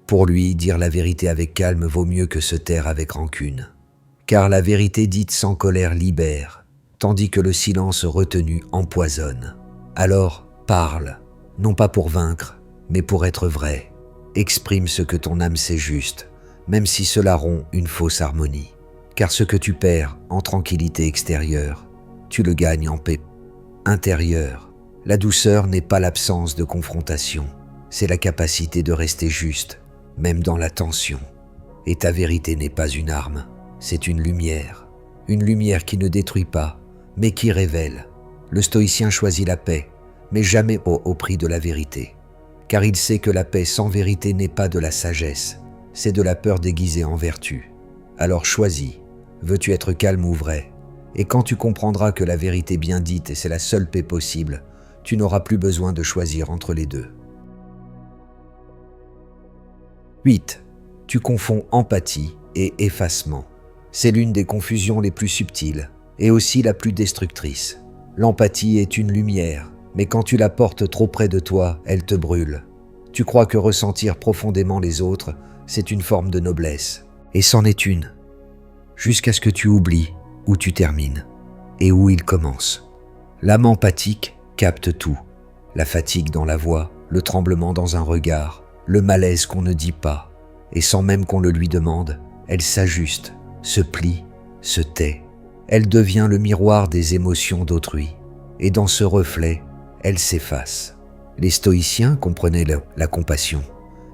[SPEAKER 1] Pour lui, dire la vérité avec calme vaut mieux que se taire avec rancune. Car la vérité dite sans colère libère, tandis que le silence retenu empoisonne. Alors, parle, non pas pour vaincre, mais pour être vrai. Exprime ce que ton âme sait juste, même si cela rompt une fausse harmonie. Car ce que tu perds en tranquillité extérieure, tu le gagnes en paix intérieure. La douceur n'est pas l'absence de confrontation, c'est la capacité de rester juste, même dans la tension. Et ta vérité n'est pas une arme, c'est une lumière qui ne détruit pas, mais qui révèle. Le stoïcien choisit la paix, mais jamais au prix de la vérité. Car il sait que la paix sans vérité n'est pas de la sagesse, c'est de la peur déguisée en vertu. Alors choisis, veux-tu être calme ou vrai? Et quand tu comprendras que la vérité bien dite, c'est la seule paix possible, tu n'auras plus besoin de choisir entre les deux. 8. Tu confonds empathie et effacement. C'est l'une des confusions les plus subtiles et aussi la plus destructrice. L'empathie est une lumière, mais quand tu la portes trop près de toi, elle te brûle. Tu crois que ressentir profondément les autres, c'est une forme de noblesse. Et c'en est une. Jusqu'à ce que tu oublies où tu termines et où il commence. L'âme empathique capte tout. La fatigue dans la voix, le tremblement dans un regard, le malaise qu'on ne dit pas. Et sans même qu'on le lui demande, elle s'ajuste, se plie, se tait. Elle devient le miroir des émotions d'autrui. Et dans ce reflet, elle s'efface. Les stoïciens comprenaient la compassion,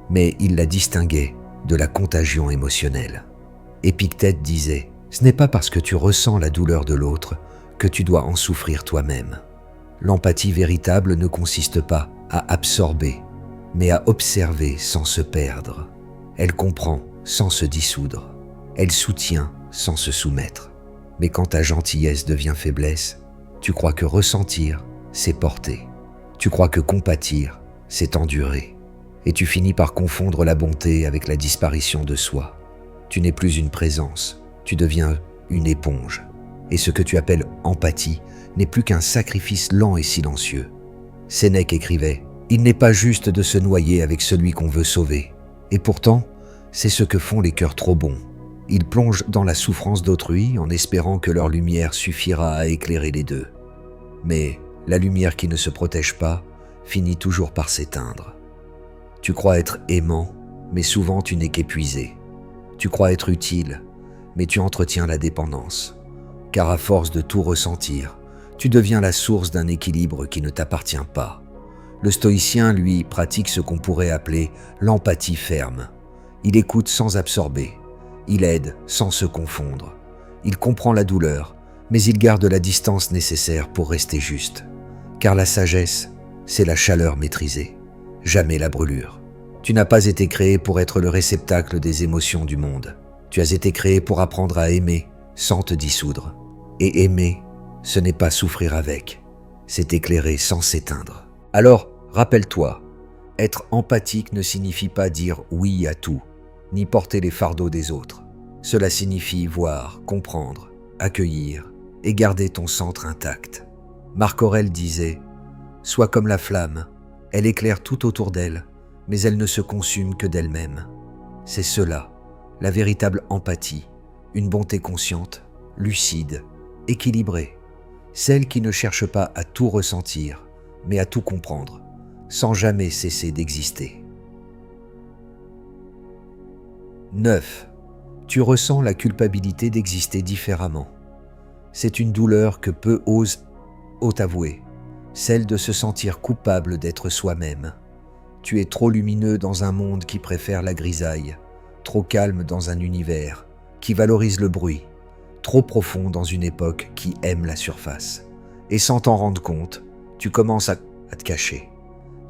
[SPEAKER 1] mais ils la distinguaient de la contagion émotionnelle. Épictète disait « Ce n'est pas parce que tu ressens la douleur de l'autre que tu dois en souffrir toi-même. » L'empathie véritable ne consiste pas à absorber, mais à observer sans se perdre. Elle comprend sans se dissoudre. Elle soutient sans se soumettre. Mais quand ta gentillesse devient faiblesse, tu crois que ressentir, c'est porter. Tu crois que compatir, c'est endurer. Et tu finis par confondre la bonté avec la disparition de soi. Tu n'es plus une présence, tu deviens une éponge. Et ce que tu appelles empathie n'est plus qu'un sacrifice lent et silencieux. Sénèque écrivait « Il n'est pas juste de se noyer avec celui qu'on veut sauver. » Et pourtant, c'est ce que font les cœurs trop bons. Ils plongent dans la souffrance d'autrui en espérant que leur lumière suffira à éclairer les deux. Mais la lumière qui ne se protège pas finit toujours par s'éteindre. Tu crois être aimant, mais souvent tu n'es qu'épuisé. Tu crois être utile, mais tu entretiens la dépendance. Car à force de tout ressentir, tu deviens la source d'un équilibre qui ne t'appartient pas. Le stoïcien, lui, pratique ce qu'on pourrait appeler l'empathie ferme. Il écoute sans absorber. Il aide sans se confondre. Il comprend la douleur, mais il garde la distance nécessaire pour rester juste. Car la sagesse, c'est la chaleur maîtrisée, jamais la brûlure. Tu n'as pas été créé pour être le réceptacle des émotions du monde. Tu as été créé pour apprendre à aimer sans te dissoudre. Et aimer, ce n'est pas souffrir avec, c'est éclairer sans s'éteindre. Alors, rappelle-toi, être empathique ne signifie pas dire oui à tout, ni porter les fardeaux des autres. Cela signifie voir, comprendre, accueillir et garder ton centre intact. Marc Aurèle disait « Sois comme la flamme, elle éclaire tout autour d'elle, mais elle ne se consume que d'elle-même. » C'est cela, la véritable empathie, une bonté consciente, lucide, équilibrée, celle qui ne cherche pas à tout ressentir, mais à tout comprendre, sans jamais cesser d'exister. 9. Tu ressens la culpabilité d'exister différemment. C'est une douleur que peu osent avouer, celle de se sentir coupable d'être soi-même. Tu es trop lumineux dans un monde qui préfère la grisaille, trop calme dans un univers qui valorise le bruit, trop profond dans une époque qui aime la surface. Et sans t'en rendre compte, tu commences à te cacher.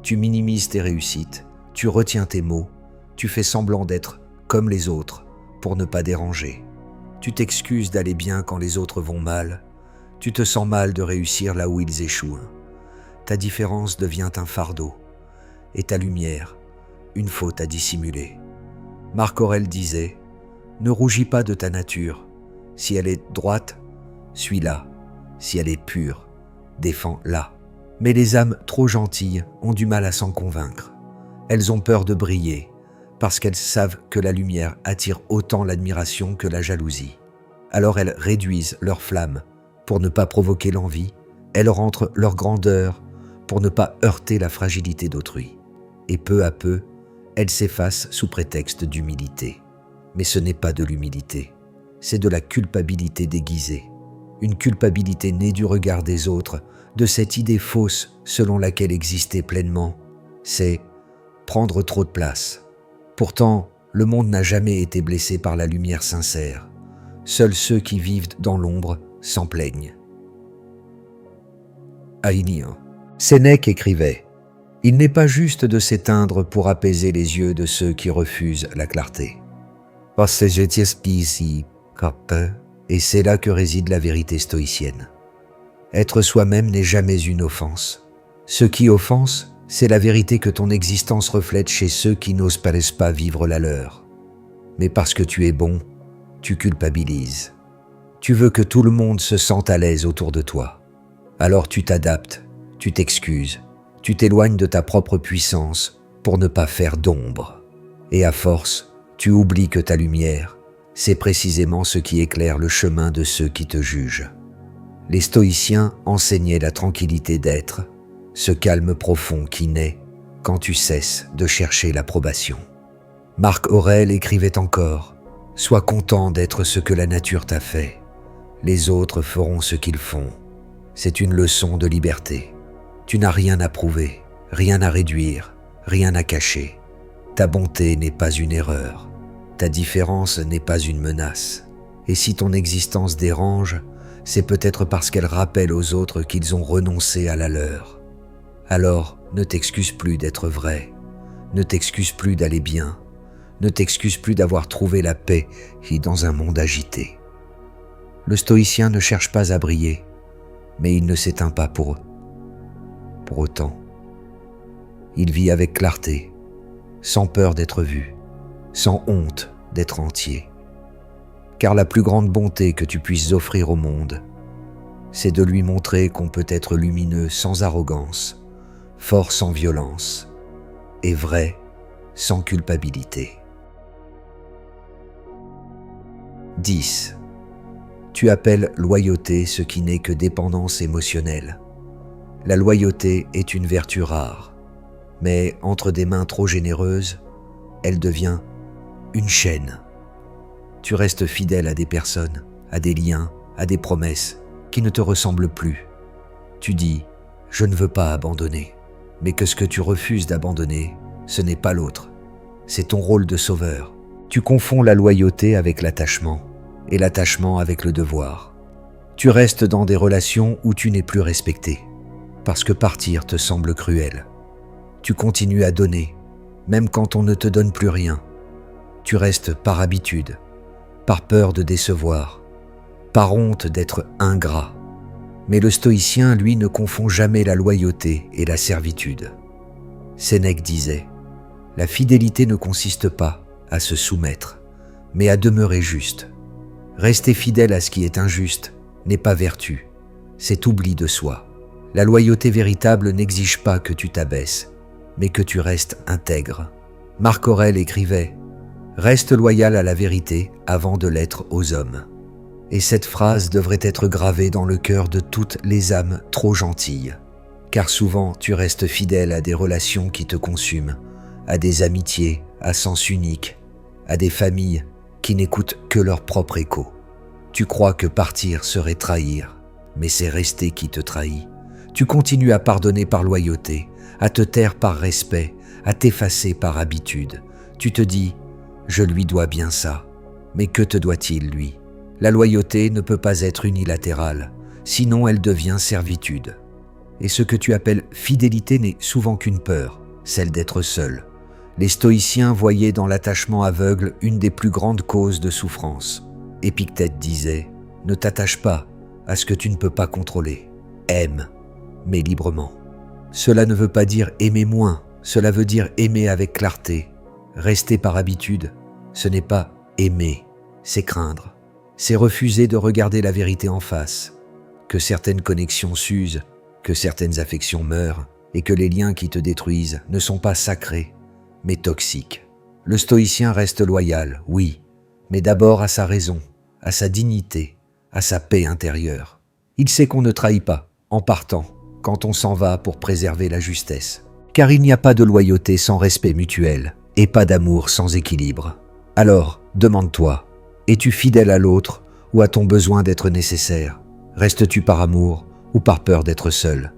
[SPEAKER 1] Tu minimises tes réussites, tu retiens tes mots, tu fais semblant d'être comme les autres pour ne pas déranger. Tu t'excuses d'aller bien quand les autres vont mal, tu te sens mal de réussir là où ils échouent. Ta différence devient un fardeau, et ta lumière, une faute à dissimuler. Marc Aurèle disait « Ne rougis pas de ta nature. Si elle est droite, suis-la. Si elle est pure, défends-la. » Mais les âmes trop gentilles ont du mal à s'en convaincre. Elles ont peur de briller, parce qu'elles savent que la lumière attire autant l'admiration que la jalousie. Alors elles réduisent leur flamme pour ne pas provoquer l'envie, elles rentrent leur grandeur pour ne pas heurter la fragilité d'autrui. Et peu à peu, elles s'effacent sous prétexte d'humilité. Mais ce n'est pas de l'humilité, c'est de la culpabilité déguisée. Une culpabilité née du regard des autres, de cette idée fausse selon laquelle exister pleinement, c'est prendre trop de place. Pourtant, le monde n'a jamais été blessé par la lumière sincère. Seuls ceux qui vivent dans l'ombre s'en plaignent. Aïnien. Sénèque écrivait « Il n'est pas juste de s'éteindre pour apaiser les yeux de ceux qui refusent la clarté. » Et c'est là que réside la vérité stoïcienne. Être soi-même n'est jamais une offense. Ce qui offense, c'est la vérité que ton existence reflète chez ceux qui n'osent pas vivre la leur. Mais parce que tu es bon, tu culpabilises. Tu veux que tout le monde se sente à l'aise autour de toi. Alors tu t'adaptes, tu t'excuses, tu t'éloignes de ta propre puissance pour ne pas faire d'ombre. Et à force, tu oublies que ta lumière, c'est précisément ce qui éclaire le chemin de ceux qui te jugent. Les stoïciens enseignaient la tranquillité d'être, ce calme profond qui naît quand tu cesses de chercher l'approbation. Marc Aurèle écrivait encore « Sois content d'être ce que la nature t'a fait. Les autres feront ce qu'ils font. » C'est une leçon de liberté. Tu n'as rien à prouver, rien à réduire, rien à cacher. Ta bonté n'est pas une erreur. Ta différence n'est pas une menace. Et si ton existence dérange, c'est peut-être parce qu'elle rappelle aux autres qu'ils ont renoncé à la leur. Alors, ne t'excuse plus d'être vrai. Ne t'excuse plus d'aller bien. Ne t'excuse plus d'avoir trouvé la paix dans un monde agité. Le stoïcien ne cherche pas à briller, mais il ne s'éteint pas pour autant. Il vit avec clarté, sans peur d'être vu, sans honte d'être entier. Car la plus grande bonté que tu puisses offrir au monde, c'est de lui montrer qu'on peut être lumineux sans arrogance, fort sans violence, et vrai sans culpabilité. 10. Tu appelles loyauté ce qui n'est que dépendance émotionnelle. La loyauté est une vertu rare, mais entre des mains trop généreuses, elle devient une chaîne. Tu restes fidèle à des personnes, à des liens, à des promesses qui ne te ressemblent plus. Tu dis « je ne veux pas abandonner », mais que ce que tu refuses d'abandonner, ce n'est pas l'autre, c'est ton rôle de sauveur. Tu confonds la loyauté avec l'attachement, et l'attachement avec le devoir. Tu restes dans des relations où tu n'es plus respecté, parce que partir te semble cruel. Tu continues à donner, même quand on ne te donne plus rien. Tu restes par habitude, par peur de décevoir, par honte d'être ingrat. Mais le stoïcien, lui, ne confond jamais la loyauté et la servitude. Sénèque disait « La fidélité ne consiste pas à se soumettre, mais à demeurer juste. Rester fidèle à ce qui est injuste n'est pas vertu, c'est oubli de soi. La loyauté véritable n'exige pas que tu t'abaisses, mais que tu restes intègre. » Marc Aurèle écrivait « Reste loyal à la vérité avant de l'être aux hommes. » Et cette phrase devrait être gravée dans le cœur de toutes les âmes trop gentilles, car souvent tu restes fidèle à des relations qui te consument, à des amitiés à sens unique, à des familles qui n'écoutent que leur propre écho. Tu crois que partir serait trahir, mais c'est rester qui te trahit. Tu continues à pardonner par loyauté, à te taire par respect, à t'effacer par habitude. Tu te dis « je lui dois bien ça », mais que te doit-il lui ? La loyauté ne peut pas être unilatérale, sinon elle devient servitude. Et ce que tu appelles fidélité n'est souvent qu'une peur, celle d'être seul. Les stoïciens voyaient dans l'attachement aveugle une des plus grandes causes de souffrance. Épictète disait « Ne t'attache pas à ce que tu ne peux pas contrôler. Aime, mais librement. » Cela ne veut pas dire aimer moins, cela veut dire aimer avec clarté. Rester par habitude, ce n'est pas aimer, c'est craindre. C'est refuser de regarder la vérité en face, que certaines connexions s'usent, que certaines affections meurent et que les liens qui te détruisent ne sont pas sacrés, mais toxiques. Le stoïcien reste loyal, oui, mais d'abord à sa raison, à sa dignité, à sa paix intérieure. Il sait qu'on ne trahit pas, en partant, quand on s'en va pour préserver la justesse. Car il n'y a pas de loyauté sans respect mutuel, et pas d'amour sans équilibre. Alors, demande-toi, es-tu fidèle à l'autre ou à ton besoin d'être nécessaire? Restes-tu par amour ou par peur d'être seul?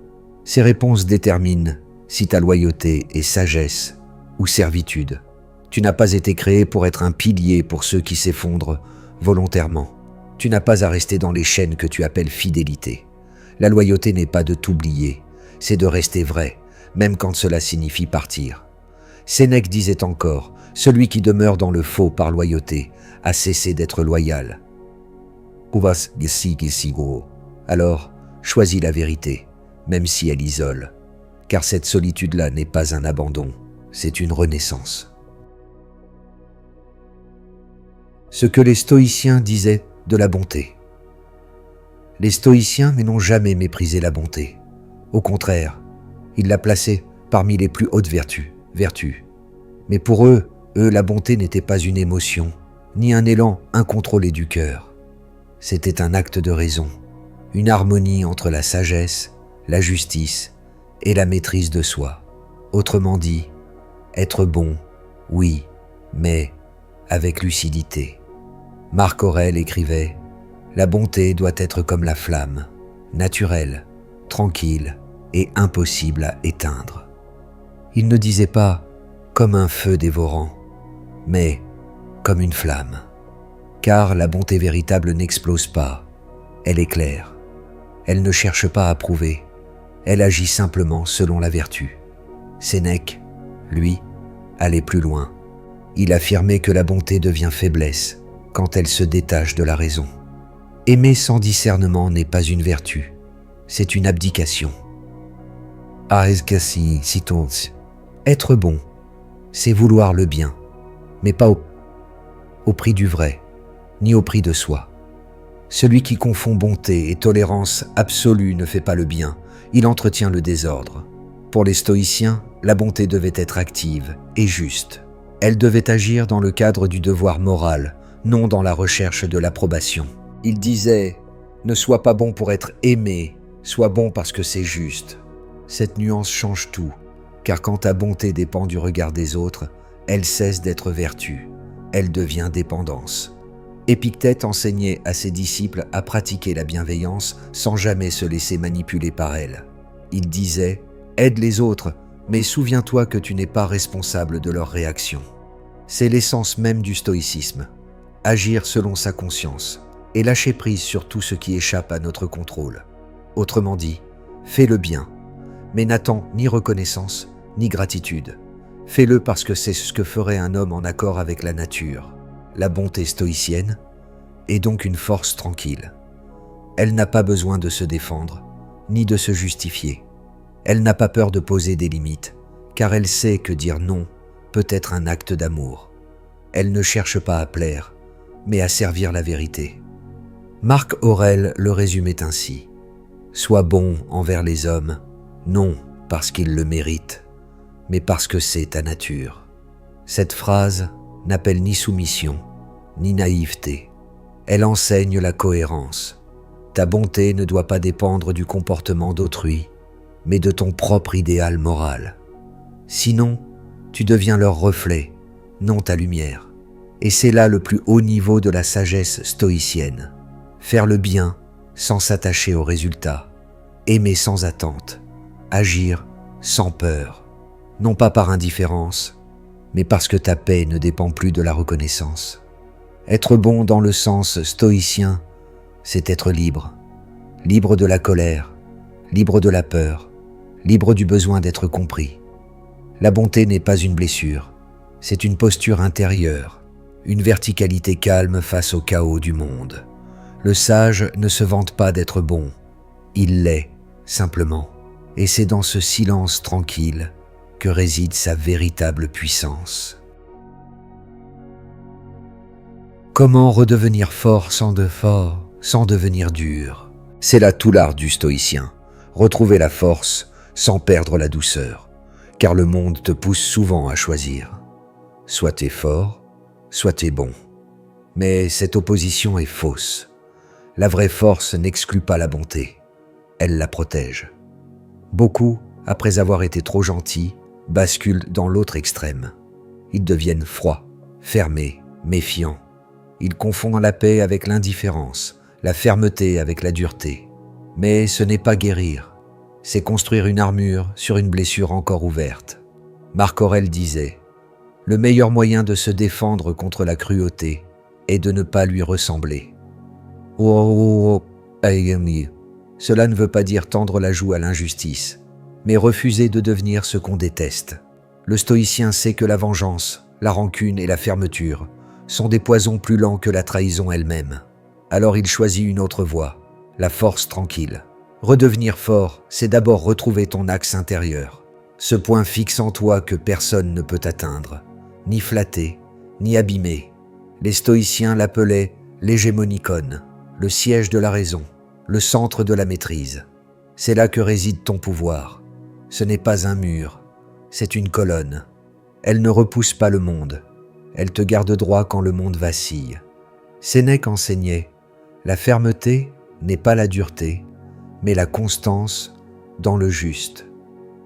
[SPEAKER 1] Ces réponses déterminent si ta loyauté est sagesse ou servitude. Tu n'as pas été créé pour être un pilier pour ceux qui s'effondrent volontairement. Tu n'as pas à rester dans les chaînes que tu appelles fidélité. La loyauté n'est pas de t'oublier, c'est de rester vrai, même quand cela signifie partir. Sénèque disait encore, celui qui demeure dans le faux par loyauté a cessé d'être loyal. Alors, choisis la vérité, même si elle isole, car cette solitude-là n'est pas un abandon, c'est une renaissance. Ce que les stoïciens disaient de la bonté. Les stoïciens n'ont jamais méprisé la bonté. Au contraire, ils la plaçaient parmi les plus hautes vertus. Mais pour eux, la bonté n'était pas une émotion, ni un élan incontrôlé du cœur. C'était un acte de raison, une harmonie entre la sagesse, la justice et la maîtrise de soi. Autrement dit, être bon, oui, mais avec lucidité. Marc Aurèle écrivait « La bonté doit être comme la flamme, naturelle, tranquille et impossible à éteindre. » Il ne disait pas « comme un feu dévorant », mais comme une flamme. Car la bonté véritable n'explose pas, elle éclaire. Elle ne cherche pas à prouver, elle agit simplement selon la vertu. Sénèque, lui, allait plus loin. Il affirmait que la bonté devient faiblesse quand elle se détache de la raison. Aimer sans discernement n'est pas une vertu, c'est une abdication. Être bon, c'est vouloir le bien, mais pas au prix du vrai, ni au prix de soi. Celui qui confond bonté et tolérance absolue ne fait pas le bien, il entretient le désordre. Pour les stoïciens, la bonté devait être active et juste. Elle devait agir dans le cadre du devoir moral, non dans la recherche de l'approbation. Il disait « Ne sois pas bon pour être aimé, sois bon parce que c'est juste ». Cette nuance change tout, car quand ta bonté dépend du regard des autres, elle cesse d'être vertu, elle devient dépendance. Épictète enseignait à ses disciples à pratiquer la bienveillance sans jamais se laisser manipuler par elle. Il disait « Aide les autres, mais souviens-toi que tu n'es pas responsable de leurs réactions ». C'est l'essence même du stoïcisme, agir selon sa conscience et lâcher prise sur tout ce qui échappe à notre contrôle. Autrement dit, fais le bien, mais n'attends ni reconnaissance ni gratitude. Fais-le parce que c'est ce que ferait un homme en accord avec la nature. La bonté stoïcienne est donc une force tranquille. Elle n'a pas besoin de se défendre, ni de se justifier. Elle n'a pas peur de poser des limites, car elle sait que dire non peut être un acte d'amour. Elle ne cherche pas à plaire, mais à servir la vérité. Marc Aurèle le résumait ainsi. « Sois bon envers les hommes, non parce qu'ils le méritent, mais parce que c'est ta nature. » Cette phrase n'appelle ni soumission, ni naïveté. Elle enseigne la cohérence. Ta bonté ne doit pas dépendre du comportement d'autrui, mais de ton propre idéal moral. Sinon, tu deviens leur reflet, non ta lumière. Et c'est là le plus haut niveau de la sagesse stoïcienne. Faire le bien sans s'attacher aux résultats, aimer sans attente, agir sans peur, non pas par indifférence, mais parce que ta paix ne dépend plus de la reconnaissance. Être bon dans le sens stoïcien, c'est être libre. Libre de la colère, libre de la peur, libre du besoin d'être compris. La bonté n'est pas une blessure, c'est une posture intérieure, une verticalité calme face au chaos du monde. Le sage ne se vante pas d'être bon, il l'est, simplement. Et c'est dans ce silence tranquille que réside sa véritable puissance. Comment redevenir fort sans devenir dur? C'est là tout l'art du stoïcien. Retrouver la force sans perdre la douceur, car le monde te pousse souvent à choisir. Soit t'es fort, soit t'es bon. Mais cette opposition est fausse. La vraie force n'exclut pas la bonté. Elle la protège. Beaucoup, après avoir été trop gentils, basculent dans l'autre extrême. Ils deviennent froids, fermés, méfiants. Ils confondent la paix avec l'indifférence, la fermeté avec la dureté. Mais ce n'est pas guérir, c'est construire une armure sur une blessure encore ouverte. Marc Aurèle disait « Le meilleur moyen de se défendre contre la cruauté est de ne pas lui ressembler. » Cela ne veut pas dire tendre la joue à l'injustice, mais refuser de devenir ce qu'on déteste. Le stoïcien sait que la vengeance, la rancune et la fermeture sont des poisons plus lents que la trahison elle-même. Alors il choisit une autre voie, la force tranquille. Redevenir fort, c'est d'abord retrouver ton axe intérieur, ce point fixe en toi que personne ne peut atteindre, ni flatter, ni abîmer. Les stoïciens l'appelaient l'hégémonikon, le siège de la raison, le centre de la maîtrise. C'est là que réside ton pouvoir. Ce n'est pas un mur, c'est une colonne. Elle ne repousse pas le monde, elle te garde droit quand le monde vacille. Sénèque enseignait « La fermeté n'est pas la dureté, mais la constance dans le juste. »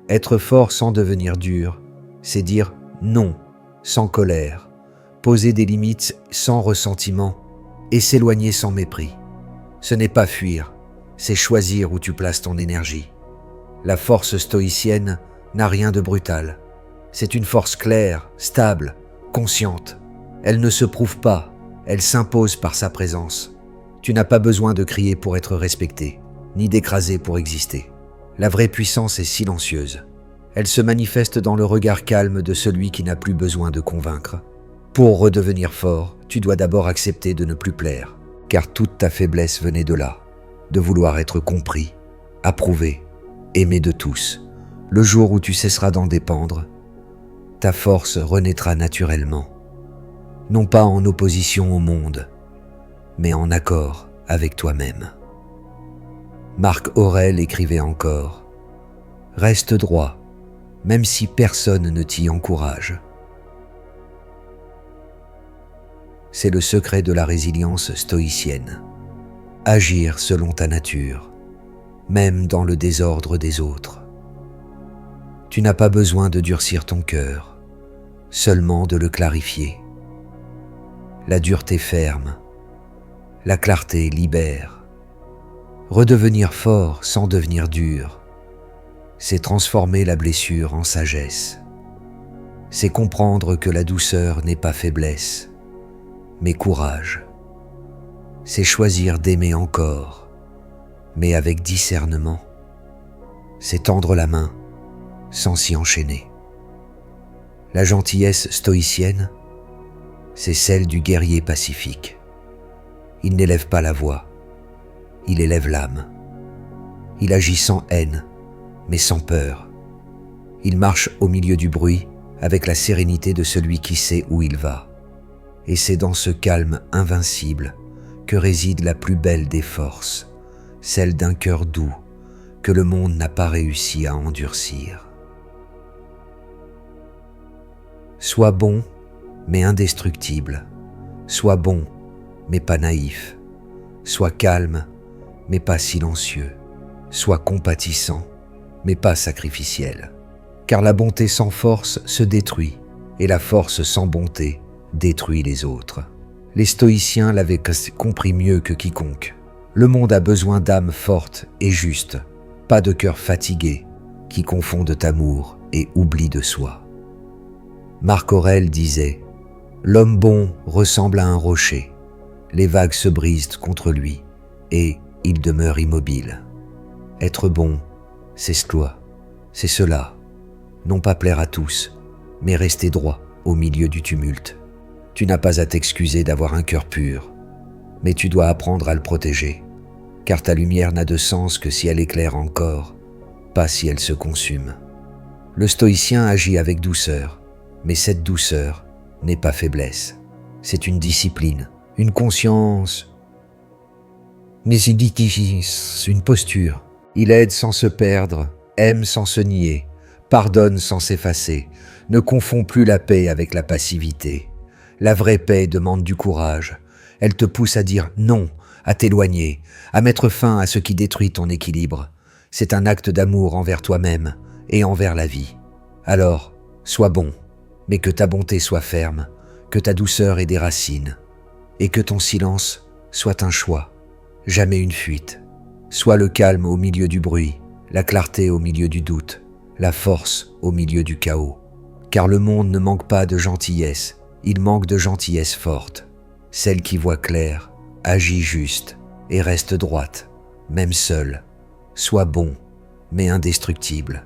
[SPEAKER 1] Être fort sans devenir dur, c'est dire non sans colère, poser des limites sans ressentiment et s'éloigner sans mépris. Ce n'est pas fuir, c'est choisir où tu places ton énergie. La force stoïcienne n'a rien de brutal. C'est une force claire, stable, consciente. Elle ne se prouve pas, elle s'impose par sa présence. Tu n'as pas besoin de crier pour être respecté, ni d'écraser pour exister. La vraie puissance est silencieuse. Elle se manifeste dans le regard calme de celui qui n'a plus besoin de convaincre. Pour redevenir fort, tu dois d'abord accepter de ne plus plaire, car toute ta faiblesse venait de là, de vouloir être compris, approuvé, aimé de tous. Le jour où tu cesseras d'en dépendre, ta force renaîtra naturellement, non pas en opposition au monde, mais en accord avec toi-même. Marc Aurèle écrivait encore « Reste droit, même si personne ne t'y encourage. » C'est le secret de la résilience stoïcienne. Agir selon ta nature, même dans le désordre des autres. Tu n'as pas besoin de durcir ton cœur, seulement de le clarifier. La dureté ferme, la clarté libère. Redevenir fort sans devenir dur, c'est transformer la blessure en sagesse. C'est comprendre que la douceur n'est pas faiblesse, mais courage. C'est choisir d'aimer encore, mais avec discernement. C'est tendre la main sans s'y enchaîner. La gentillesse stoïcienne, c'est celle du guerrier pacifique. Il n'élève pas la voix, il élève l'âme. Il agit sans haine, mais sans peur. Il marche au milieu du bruit avec la sérénité de celui qui sait où il va. Et c'est dans ce calme invincible que réside la plus belle des forces, celle d'un cœur doux que le monde n'a pas réussi à endurcir. Sois bon, mais indestructible. Sois bon, mais pas naïf. Sois calme, mais pas silencieux. Sois compatissant, mais pas sacrificiel. Car la bonté sans force se détruit, et la force sans bonté détruit les autres. Les stoïciens l'avaient compris mieux que quiconque. Le monde a besoin d'âmes fortes et justes, pas de cœurs fatigués qui confondent amour et oubli de soi. Marc Aurèle disait « L'homme bon ressemble à un rocher. Les vagues se brisent contre lui et il demeure immobile. Être bon, c'est cela. Non pas plaire à tous, mais rester droit au milieu du tumulte. Tu n'as pas à t'excuser d'avoir un cœur pur, mais tu dois apprendre à le protéger, car ta lumière n'a de sens que si elle éclaire encore, pas si elle se consume. Le stoïcien agit avec douceur, mais cette douceur n'est pas faiblesse. C'est une discipline, une conscience, une posture. Il aide sans se perdre, aime sans se nier, Pardonne sans s'effacer. Ne confonds plus la paix avec la passivité. La vraie paix demande du courage. Elle te pousse à dire non, à t'éloigner, à mettre fin à ce qui détruit ton équilibre. C'est un acte d'amour envers toi-même et envers la vie. Alors, sois bon, mais que ta bonté soit ferme, que ta douceur ait des racines, et que ton silence soit un choix, jamais une fuite. Sois le calme au milieu du bruit, la clarté au milieu du doute, la force au milieu du chaos. Car le monde ne manque pas de gentillesse, il manque de gentillesse forte, celle qui voit clair, agit juste et reste droite, même seule. Sois bon, mais indestructible.